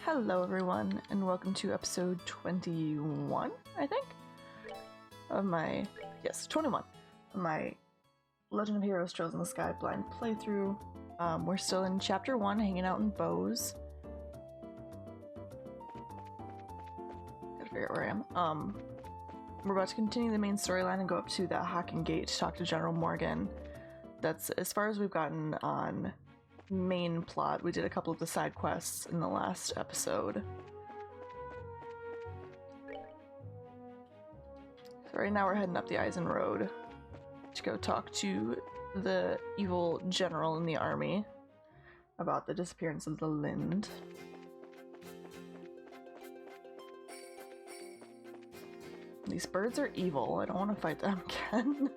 Hello everyone, and welcome to episode 21, I think, of my, 21, of my Legend of Heroes Trails in the Sky blind playthrough. We're still in chapter 1, hanging out in Bose. Gotta figure out where I am. We're about to continue the main storyline and go up to the Haken Gate to talk to General Morgan. That's as far as we've gotten on main plot. We did a couple of the side quests in the last episode. So right now we're heading up the Eisen Road to go talk to the evil general in the army about the disappearance of the Lind. These birds are evil. I don't want to fight them again.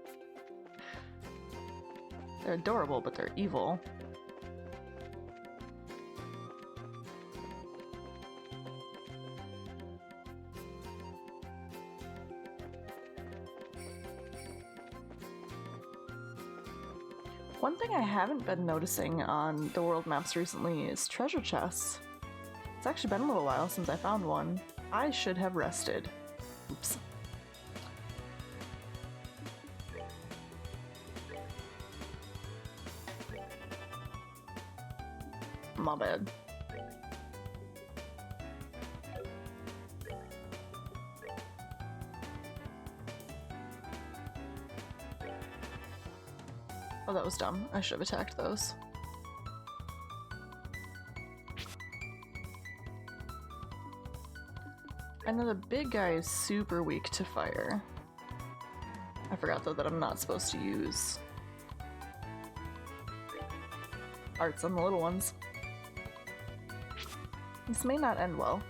They're adorable, but they're evil. One thing I haven't been noticing on the world maps recently is treasure chests. It's actually been a little while since I found one. I should have rested. Oops. My bad. Oh, that was dumb. I should have attacked those. I know the big guy is super weak to fire. I forgot though that I'm not supposed to use arts on the little ones. This may not end well.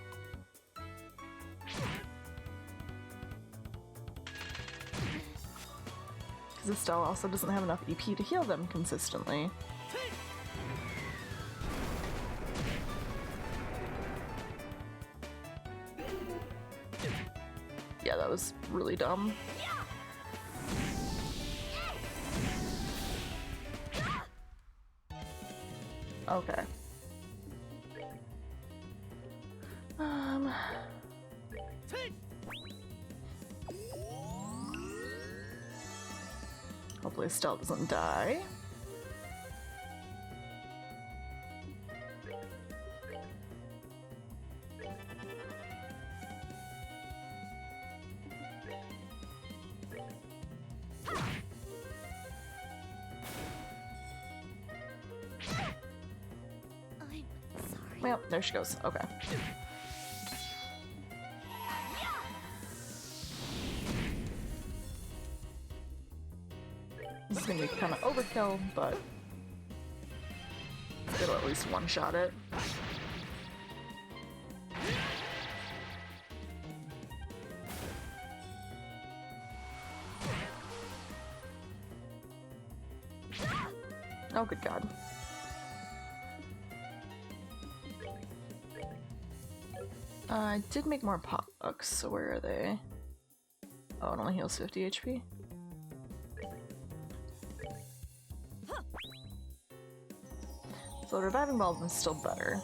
Because Estelle also doesn't have enough EP to heal them consistently. Yeah, that was really dumb. Okay. Hopefully Estelle doesn't die. I'm sorry. Well, there she goes. Okay. This is gonna be kind of overkill, but it'll at least one-shot it. Oh, good God. I did make more pop bucks, so where are they? Oh, it only heals 50 HP. So the reviving bulb is still better.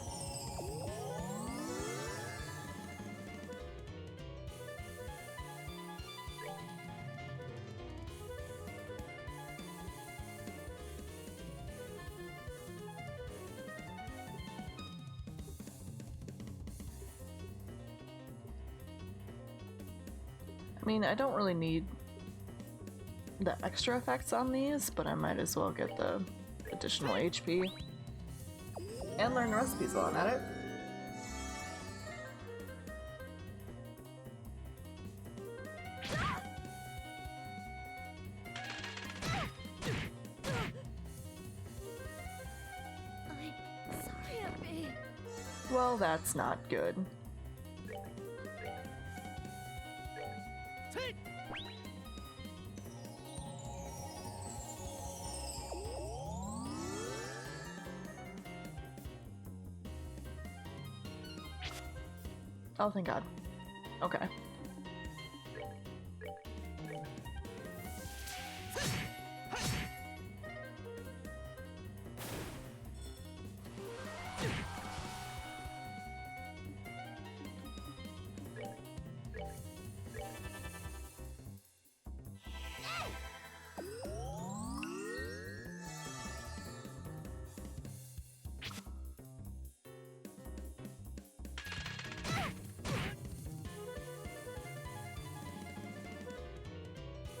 I mean, I don't really need the extra effects on these, but I might as well get the additional HP. And learn the recipes while I'm at it. I'm sorry, Abby. Well, that's not good. Oh, thank God. Okay.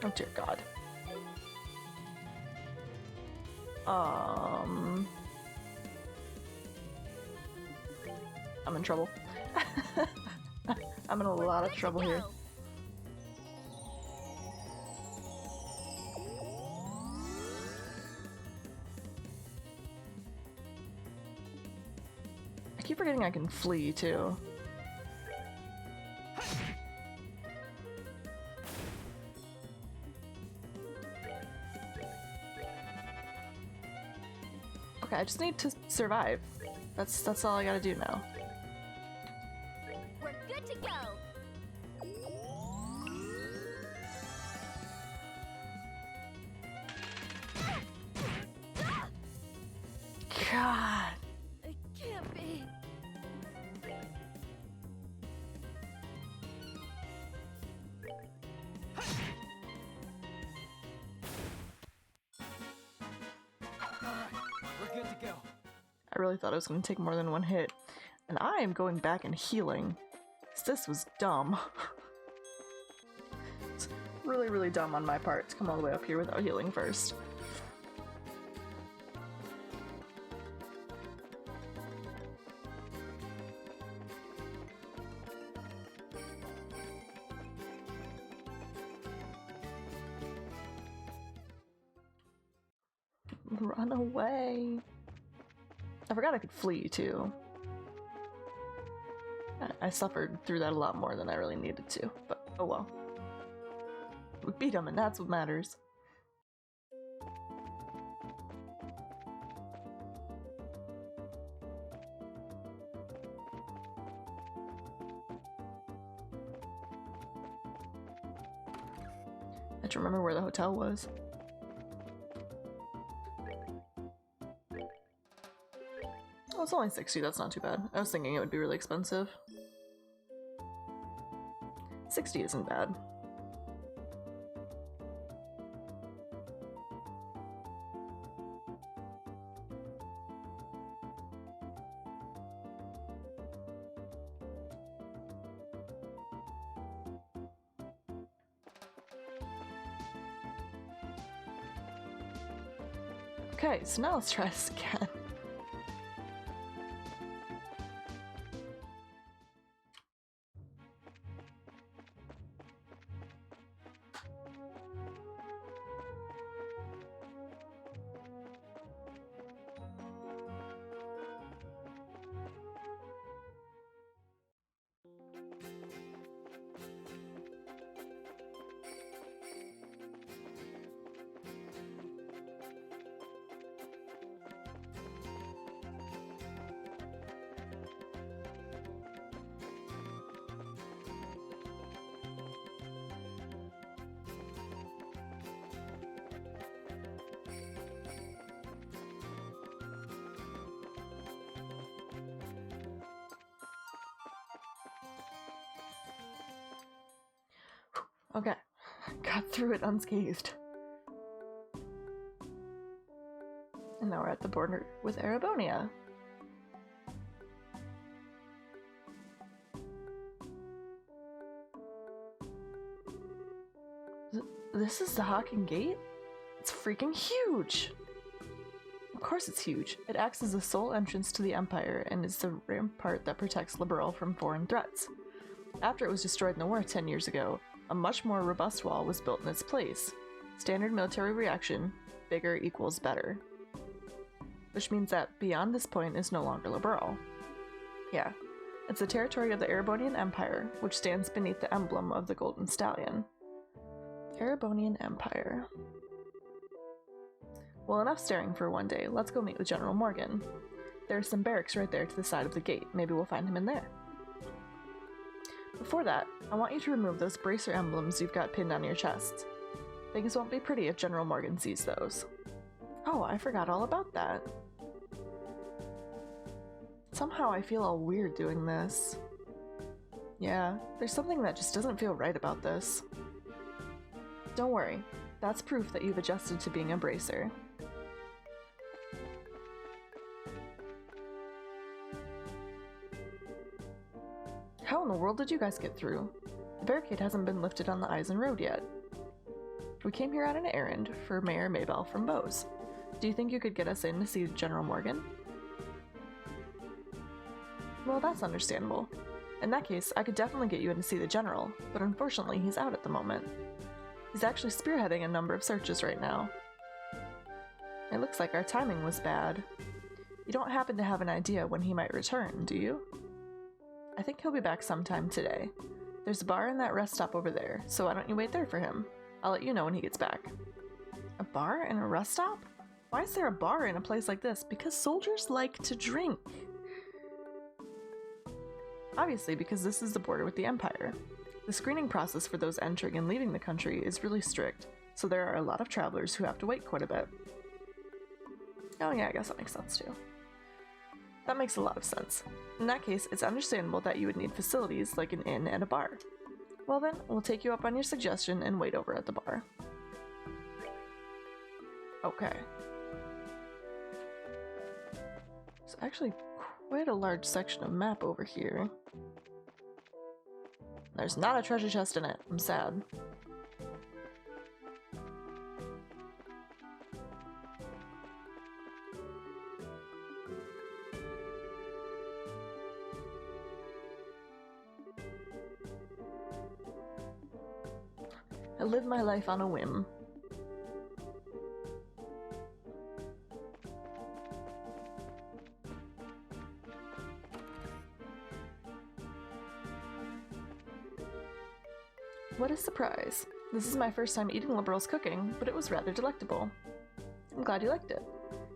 Oh dear God. I'm in trouble. I'm in a lot of trouble here. I keep forgetting I can flee too. Okay, I just need to survive. That's all I gotta do now. We're good to go. God. It can't be. We're good to go. I really thought it was going to take more than one hit. And I am going back and healing. 'Cause this was dumb. It's really, really dumb on my part to come all the way up here without healing first. Run away. I forgot I could flee too. I suffered through that a lot more than I really needed to, but oh well. We beat him and that's what matters. I have to remember where the hotel was. Oh, it's only 60, that's not too bad. I was thinking it would be really expensive. 60 isn't bad. Okay, so now let's try this again. Okay, got through it unscathed. And now we're at the border with Erebonia. This is the Haken Gate? It's freaking huge! Of course it's huge. It acts as the sole entrance to the Empire and is the rampart that protects Liberl from foreign threats. After it was destroyed in the war 10 years ago, a much more robust wall was built in its place. Standard military reaction, bigger equals better. Which means that beyond this point is no longer Liberl. Yeah, it's the territory of the Erebonian Empire, which stands beneath the emblem of the Golden Stallion. Erebonian Empire. Well, enough staring for one day. Let's go meet with General Morgan. There's some barracks right there to the side of the gate. Maybe we'll find him in there. Before that, I want you to remove those bracer emblems you've got pinned on your chests. Things won't be pretty if General Morgan sees those. Oh, I forgot all about that. Somehow I feel all weird doing this. Yeah, there's something that just doesn't feel right about this. Don't worry, that's proof that you've adjusted to being a bracer. How in the world did you guys get through? The barricade hasn't been lifted on the Eisen Road yet. We came here on an errand for Mayor Maybell from Bose. Do you think you could get us in to see General Morgan? Well, that's understandable. In that case, I could definitely get you in to see the General, but unfortunately he's out at the moment. He's actually spearheading a number of searches right now. It looks like our timing was bad. You don't happen to have an idea when he might return, do you? I think he'll be back sometime today. There's a bar in that rest stop over there, so why don't you wait there for him? I'll let you know when he gets back. A bar and a rest stop? Why is there a bar in a place like this? Because soldiers like to drink. Obviously, because this is the border with the Empire. The screening process for those entering and leaving the country is really strict, so there are a lot of travelers who have to wait quite a bit. Oh yeah, I guess that makes sense too. That makes a lot of sense. In that case, it's understandable that you would need facilities like an inn and a bar. Well then, we'll take you up on your suggestion and wait over at the bar. Okay. There's actually quite a large section of map over here. There's not a treasure chest in it. I'm sad. I live my life on a whim. What a surprise. This is my first time eating Liberal's cooking, but it was rather delectable. I'm glad you liked it.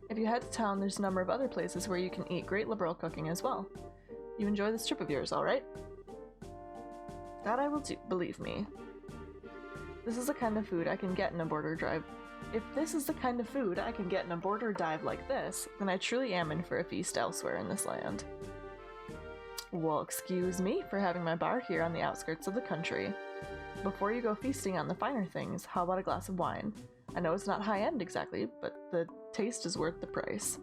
If you head to town, there's a number of other places where you can eat great Liberal cooking as well. You enjoy this trip of yours, alright? That I will do, believe me. This is the kind of food I can get in a border drive. If this is the kind of food I can get in a border dive like this, then I truly am in for a feast elsewhere in this land. Well, excuse me for having my bar here on the outskirts of the country. Before you go feasting on the finer things, how about a glass of wine? I know it's not high-end exactly, but the taste is worth the price.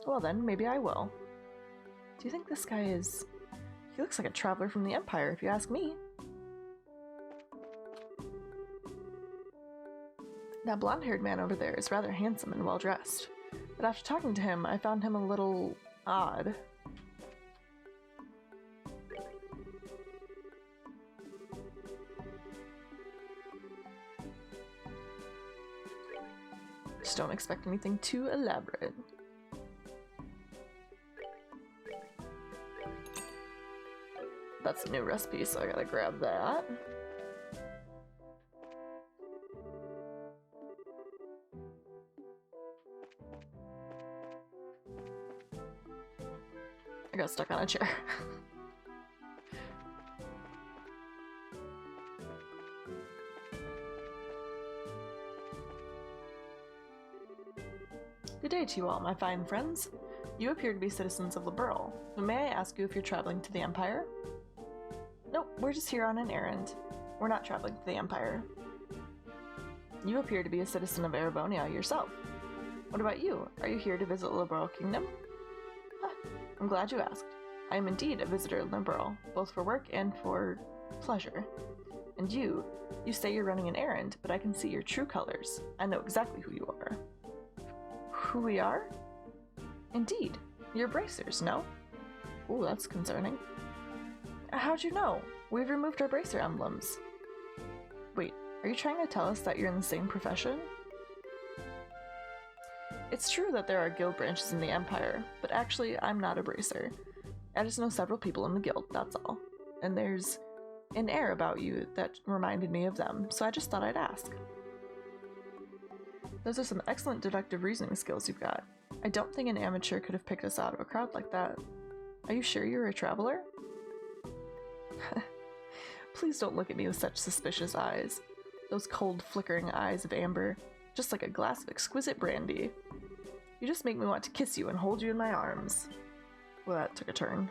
Well then, maybe I will. Do you think this guy is... He looks like a traveler from the Empire, if you ask me. That blonde-haired man over there is rather handsome and well-dressed, but after talking to him, I found him a little... odd. Just don't expect anything too elaborate. That's a new recipe, so I gotta grab that. I got stuck on a chair. Good day to you all, my fine friends. You appear to be citizens of Liberal, but may I ask you if you're traveling to the Empire? Nope, we're just here on an errand. We're not traveling to the Empire. You appear to be a citizen of Erebonia yourself. What about you? Are you here to visit Liberal Kingdom? I'm glad you asked. I am indeed a visitor in Liberal, both for work and for pleasure. And you say you're running an errand, but I can see your true colors. I know exactly who you are. Who we are? Indeed. You're bracers, no? Ooh, that's concerning. How'd you know? We've removed our bracer emblems. Wait, are you trying to tell us that you're in the same profession? It's true that there are guild branches in the Empire, but actually I'm not a bracer. I just know several people in the guild, that's all. And there's an air about you that reminded me of them, so I just thought I'd ask. Those are some excellent deductive reasoning skills you've got. I don't think an amateur could have picked us out of a crowd like that. Are you sure you're a traveler? Please don't look at me with such suspicious eyes. Those cold, flickering eyes of amber, just like a glass of exquisite brandy. You just make me want to kiss you and hold you in my arms. Well, that took a turn.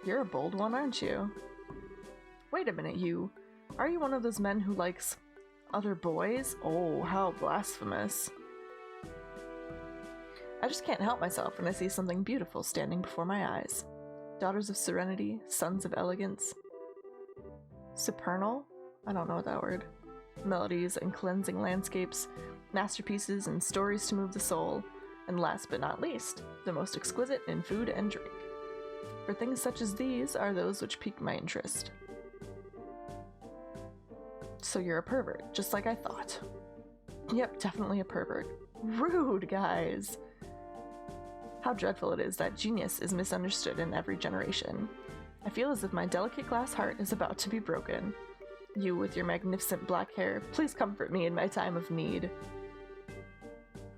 You're a bold one, aren't you? Wait a minute, you. Are you one of those men who likes other boys? Oh, how blasphemous. I just can't help myself when I see something beautiful standing before my eyes. Daughters of serenity, sons of elegance. Supernal? I don't know what that word. Melodies and cleansing landscapes, masterpieces and stories to move the soul, and last but not least, the most exquisite in food and drink. For things such as these are those which pique my interest. So you're a pervert, just like I thought. Yep, definitely a pervert. Rude, guys! How dreadful it is that genius is misunderstood in every generation. I feel as if my delicate glass heart is about to be broken. You, with your magnificent black hair, please comfort me in my time of need.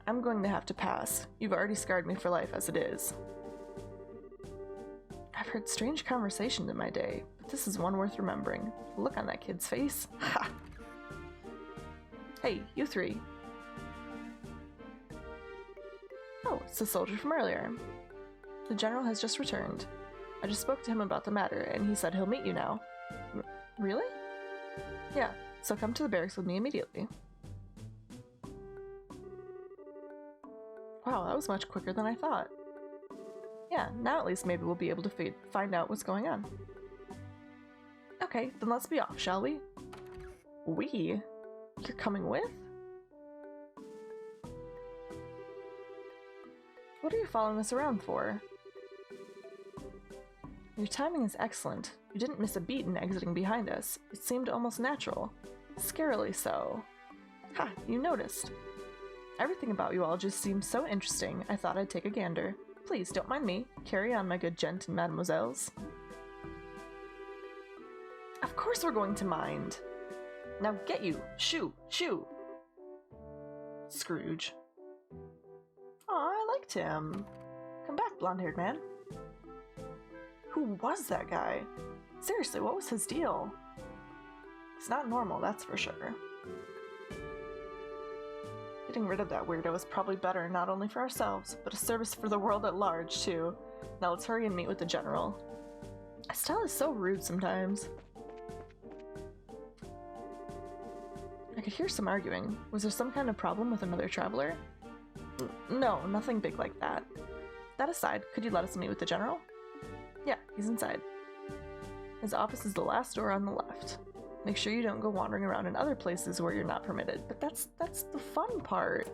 I'm going to have to pass. You've already scarred me for life as it is. I've heard strange conversations in my day, but this is one worth remembering. Look on that kid's face. Ha! Hey, you three. Oh, it's the soldier from earlier. The general has just returned. I just spoke to him about the matter, and he said he'll meet you now. Really? Yeah, so come to the barracks with me immediately. Wow, that was much quicker than I thought. Yeah, now at least maybe we'll be able to find out what's going on. Okay, then let's be off, shall we? We? You're coming with? What are you following us around for? Your timing is excellent. You didn't miss a beat in exiting behind us. It seemed almost natural. Scarily so. Ha, you noticed. Everything about you all just seemed so interesting, I thought I'd take a gander. Please, don't mind me. Carry on, my good gent and mademoiselles. Of course we're going to mind. Now get you! Shoo! Shoo! Scrooge. Aw, I liked him. Come back, blonde-haired man. Who was that guy? Seriously, what was his deal? It's not normal, that's for sure. Getting rid of that weirdo is probably better not only for ourselves, but a service for the world at large, too. Now let's hurry and meet with the general. Estelle is so rude sometimes. I could hear some arguing. Was there some kind of problem with another traveler? No, nothing big like that. That aside, could you let us meet with the general? Yeah, he's inside. His office is the last door on the left. Make sure you don't go wandering around in other places where you're not permitted, but that's the fun part.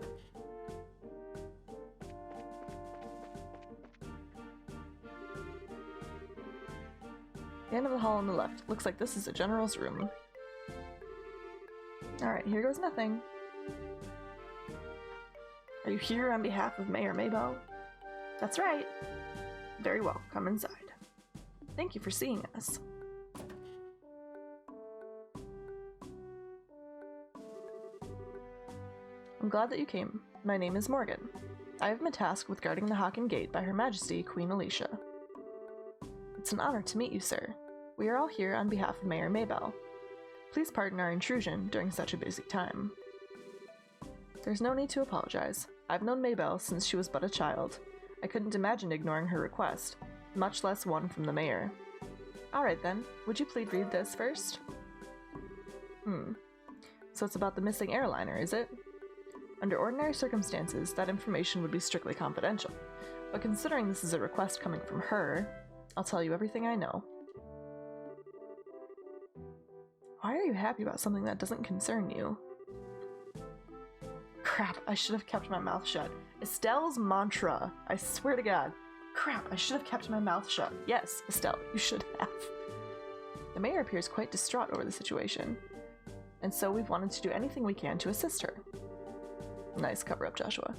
The end of the hall on the left. Looks like this is the general's room. Alright, here goes nothing. Are you here on behalf of Mayor Maybell? That's right. Very well, come inside. Thank you for seeing us. I'm glad that you came. My name is Morgan. I have been tasked with guarding the Haken Gate by Her Majesty Queen Alicia. It's an honor to meet you, sir. We are all here on behalf of Mayor Maybell. Please pardon our intrusion during such a busy time. There's no need to apologize. I've known Maybell since she was but a child. I couldn't imagine ignoring her request, much less one from the mayor. Alright then, would you please read this first? So it's about the missing airliner, is it? Under ordinary circumstances, that information would be strictly confidential, but considering this is a request coming from her, I'll tell you everything I know. Why are you happy about something that doesn't concern you? Crap, I should have kept my mouth shut. Estelle's mantra, I swear to God. Crap, I should have kept my mouth shut. Yes, Estelle, you should have. The mayor appears quite distraught over the situation, and so we've wanted to do anything we can to assist her. Nice cover-up, Joshua.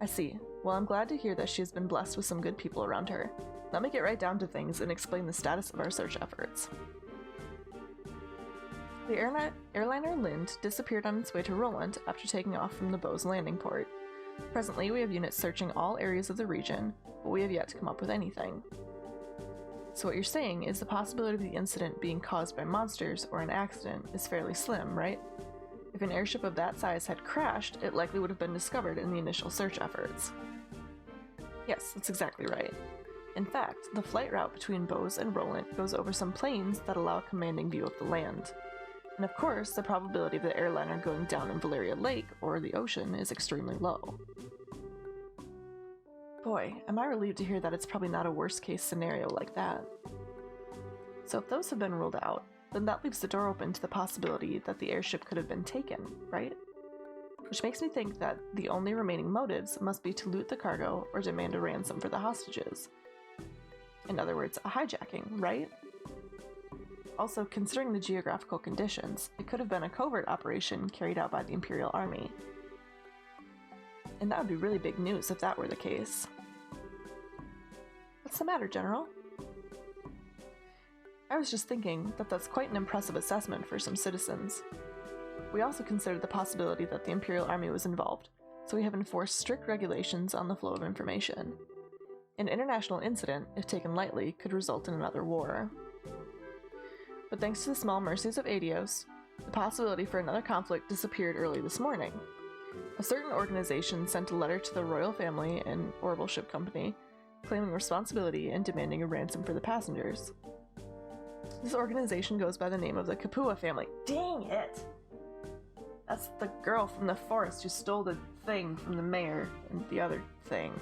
I see. Well, I'm glad to hear that she has been blessed with some good people around her. Let me get right down to things and explain the status of our search efforts. The airliner Lind disappeared on its way to Roland after taking off from the Bose landing port. Presently, we have units searching all areas of the region, but we have yet to come up with anything. So what you're saying is the possibility of the incident being caused by monsters or an accident is fairly slim, right? If an airship of that size had crashed, it likely would have been discovered in the initial search efforts. Yes, that's exactly right. In fact, the flight route between Bose and Roland goes over some plains that allow a commanding view of the land. And of course, the probability of the airliner going down in Valeria Lake or the ocean is extremely low. Boy, am I relieved to hear that it's probably not a worst-case scenario like that. So if those have been ruled out, then that leaves the door open to the possibility that the airship could have been taken, right? Which makes me think that the only remaining motives must be to loot the cargo or demand a ransom for the hostages. In other words, a hijacking, right? Also, considering the geographical conditions, it could have been a covert operation carried out by the Imperial Army. And that would be really big news if that were the case. What's the matter, General? I was just thinking that that's quite an impressive assessment for some citizens. We also considered the possibility that the Imperial Army was involved, so we have enforced strict regulations on the flow of information. An international incident, if taken lightly, could result in another war. But thanks to the small mercies of Adios, the possibility for another conflict disappeared early this morning. A certain organization sent a letter to the royal family and Orbital Ship Company, claiming responsibility and demanding a ransom for the passengers. This organization goes by the name of the Kapua family. Dang it! That's the girl from the forest who stole the thing from the mayor and the other thing.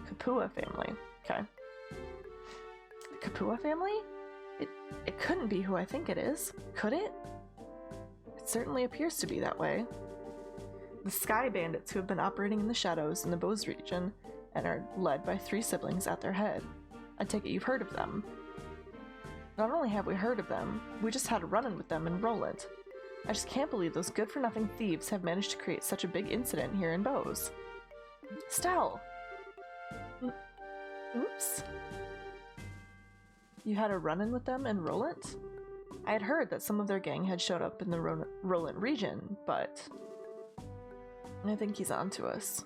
Kapua family. Okay. The Kapua family? It couldn't be who I think it is, could it? It certainly appears to be that way. The Sky Bandits who have been operating in the shadows in the Bose region and are led by 3 siblings at their head. I take it you've heard of them. Not only have we heard of them, we just had a run-in with them in Roland. I just can't believe those good-for-nothing thieves have managed to create such a big incident here in Bose. Stell! Oops. You had a run-in with them in Roland? I had heard that some of their gang had showed up in the Roland region, but I think he's on to us.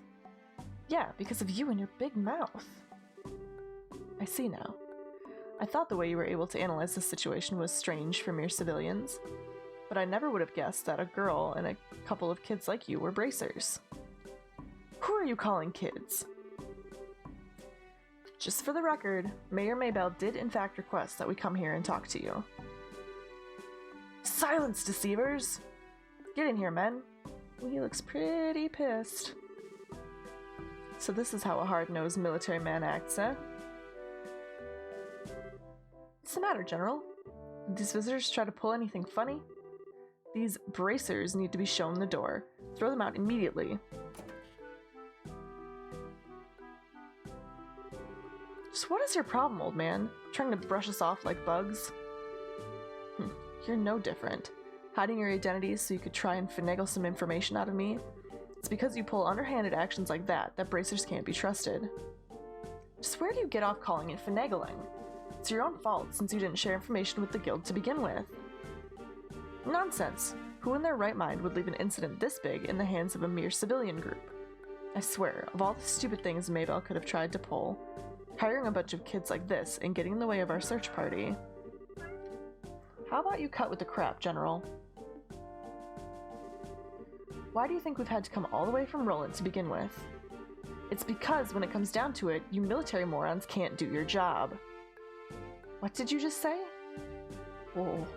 Yeah, because of you and your big mouth. I see now. I thought the way you were able to analyze this situation was strange for mere civilians, but I never would have guessed that a girl and a couple of kids like you were bracers. Who are you calling kids? Just for the record, Mayor Maybell did in fact request that we come here and talk to you. Silence, deceivers! Get in here, men. Well, he looks pretty pissed. So this is how a hard-nosed military man acts, eh? What's the matter, General? Did these visitors try to pull anything funny? These bracers need to be shown the door. Throw them out immediately. Just what is your problem, old man? Trying to brush us off like bugs? You're no different. Hiding your identities so you could try and finagle some information out of me? It's because you pull underhanded actions like that bracers can't be trusted. Just where do you get off calling it finagling? It's your own fault since you didn't share information with the guild to begin with. Nonsense! Who in their right mind would leave an incident this big in the hands of a mere civilian group? I swear, of all the stupid things Maybell could have tried to pull, hiring a bunch of kids like this and getting in the way of our search party. How about you cut with the crap, General? Why do you think we've had to come all the way from Roland to begin with? It's because when it comes down to it, you military morons can't do your job. What did you just say? Whoa.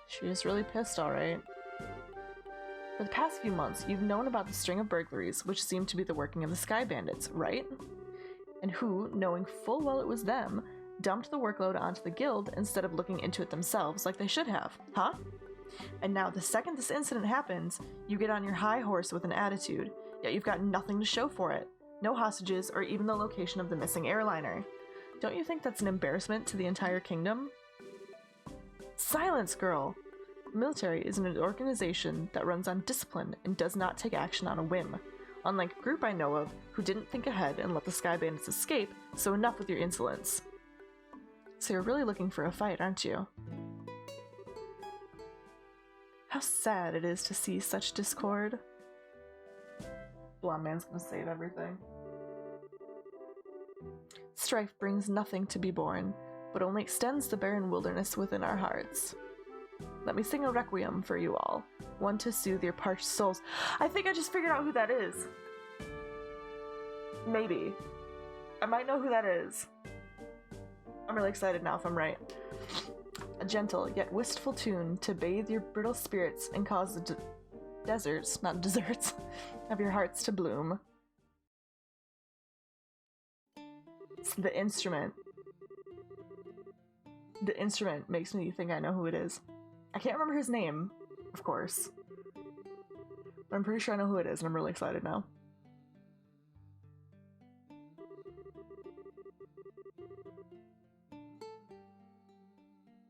She is really pissed, alright. For the past few months, you've known about the string of burglaries which seemed to be the working of the Sky Bandits, right? And who, knowing full well it was them, dumped the workload onto the guild instead of looking into it themselves like they should have, huh? And now the second this incident happens, you get on your high horse with an attitude, yet you've got nothing to show for it. No hostages or even the location of the missing airliner. Don't you think that's an embarrassment to the entire kingdom? Silence, girl! The military is an organization that runs on discipline and does not take action on a whim. Unlike a group I know of who didn't think ahead and let the Sky Bandits escape, so enough with your insolence. So you're really looking for a fight, aren't you? How sad it is to see such discord. Blonde man's gonna save everything. Strife brings nothing to be borne, but only extends the barren wilderness within our hearts. Let me sing a requiem for you all, one to soothe your parched souls. I think I just figured out who that is. Maybe. I might know who that is. I'm really excited now if I'm right. A gentle yet wistful tune to bathe your brittle spirits and cause the deserts, not desserts, of your hearts to bloom. It's the instrument. The instrument makes me think I know who it is. I can't remember his name, of course. But I'm pretty sure I know who it is, and I'm really excited now.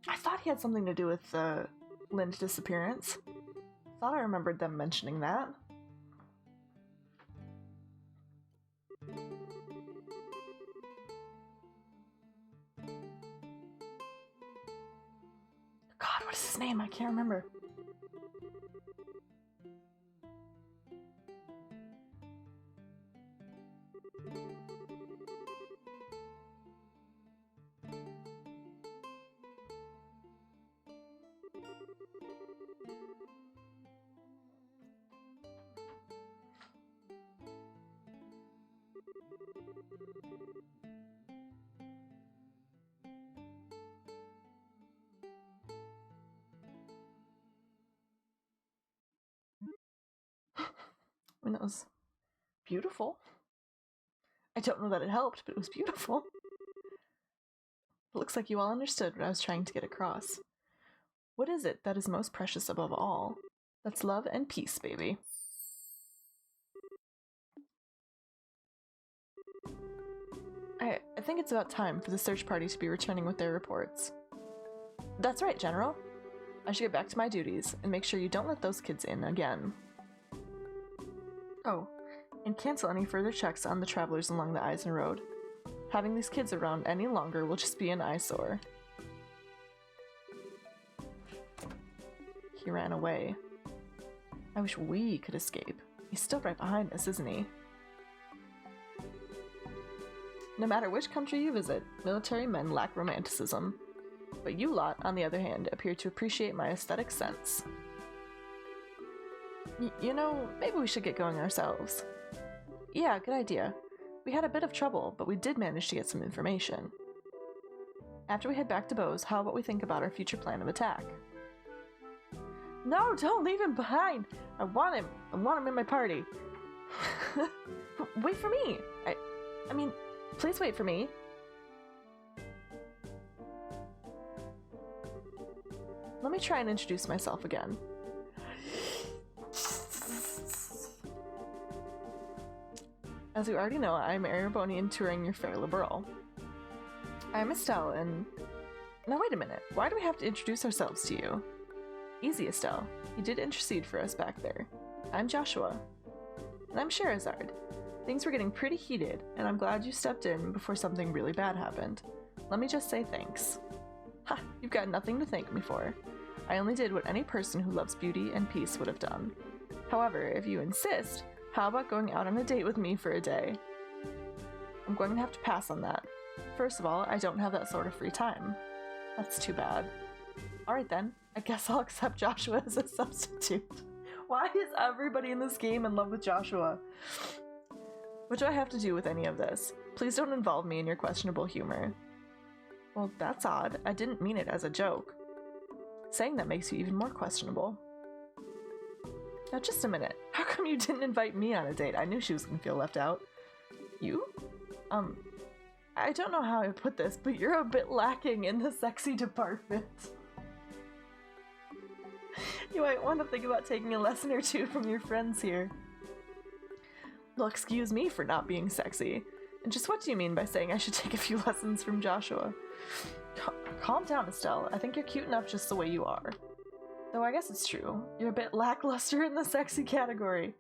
I thought he had something to do with the Lind disappearance. Thought I remembered them mentioning that. God, what is his name? I can't remember. I mean, that was beautiful. I don't know that it helped, but it was beautiful. It looks like you all understood what I was trying to get across. What is it that is most precious above all? That's love and peace, baby. I think it's about time for the search party to be returning with their reports. That's right, General. I should get back to my duties and make sure you don't let those kids in again. Oh, and cancel any further checks on the travelers along the Eisen Road. Having these kids around any longer will just be an eyesore. He ran away. I wish we could escape. He's still right behind us, isn't he? No matter which country you visit, military men lack romanticism. But you lot, on the other hand, appear to appreciate my aesthetic sense. You know, maybe we should get going ourselves. Yeah, good idea. We had a bit of trouble, but we did manage to get some information. After we head back to Bose, how about we think about our future plan of attack? No, don't leave him behind! I want him in my party. Wait for me! I mean, please wait for me. Let me try and introduce myself again. As you already know, I'm Erebonian touring your fair liberal. I'm Estelle, and... Now wait a minute, why do we have to introduce ourselves to you? Easy, Estelle. You did intercede for us back there. I'm Joshua. And I'm Sherazard. Things were getting pretty heated, and I'm glad you stepped in before something really bad happened. Let me just say thanks. Ha! You've got nothing to thank me for. I only did what any person who loves beauty and peace would have done. However, if you insist, how about going out on a date with me for a day? I'm going to have to pass on that. First of all, I don't have that sort of free time. That's too bad. Alright then, I guess I'll accept Joshua as a substitute. Why is everybody in this game in love with Joshua? What do I have to do with any of this? Please don't involve me in your questionable humor. Well, that's odd. I didn't mean it as a joke. Saying that makes you even more questionable. Now just a minute. How come you didn't invite me on a date? I knew she was gonna feel left out. You? I don't know how I put this, but you're a bit lacking in the sexy department. You might want to think about taking a lesson or two from your friends here. Well, excuse me for not being sexy. And just what do you mean by saying I should take a few lessons from Joshua? Calm down, Estelle. I think you're cute enough just the way you are. Though I guess it's true. You're a bit lackluster in the sexy category.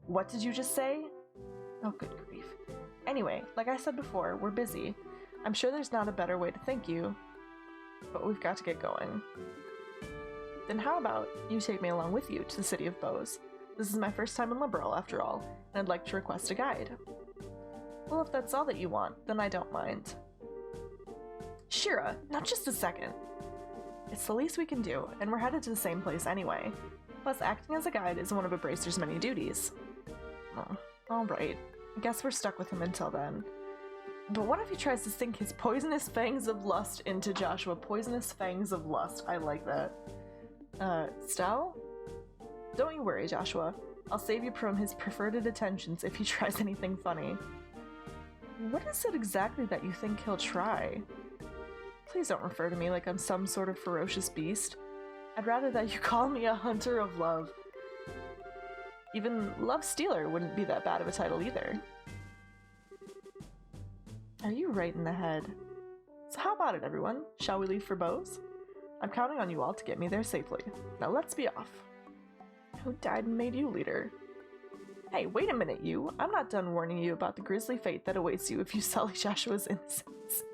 What did you just say? Oh, good grief. Anyway, like I said before, we're busy. I'm sure there's not a better way to thank you. But we've got to get going. Then how about you take me along with you to the city of Bose? This is my first time in Liberal, after all, and I'd like to request a guide. Well, if that's all that you want, then I don't mind. Shira, not just a second. It's the least we can do, and we're headed to the same place anyway. Plus, acting as a guide is one of Abracer's many duties. Oh, alright. I guess we're stuck with him until then. But what if he tries to sink his poisonous fangs of lust into Joshua? Poisonous fangs of lust. I like that. Stell? Don't you worry, Joshua. I'll save you from his perverted attentions if he tries anything funny. What is it exactly that you think he'll try? Please don't refer to me like I'm some sort of ferocious beast. I'd rather that you call me a hunter of love. Even Love Stealer wouldn't be that bad of a title either. Are you right in the head? So how about it, everyone? Shall we leave for Bose? I'm counting on you all to get me there safely. Now let's be off. Who died and made you leader? Hey, wait a minute, you. I'm not done warning you about the grisly fate that awaits you if you sully Joshua's innocence.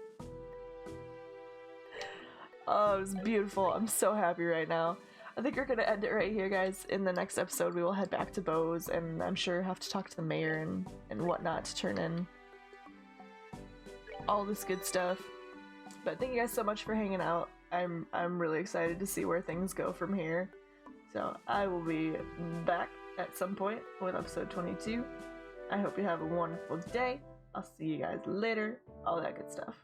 Oh, it was beautiful. I'm so happy right now. I think we're gonna end it right here, guys. In the next episode, we will head back to Bose, and I'm sure have to talk to the mayor and whatnot to turn in all this good stuff. But thank you guys so much for hanging out. I'm really excited to see where things go from here. So I will be back at some point with episode 22. I hope you have a wonderful day. I'll see you guys later. All that good stuff.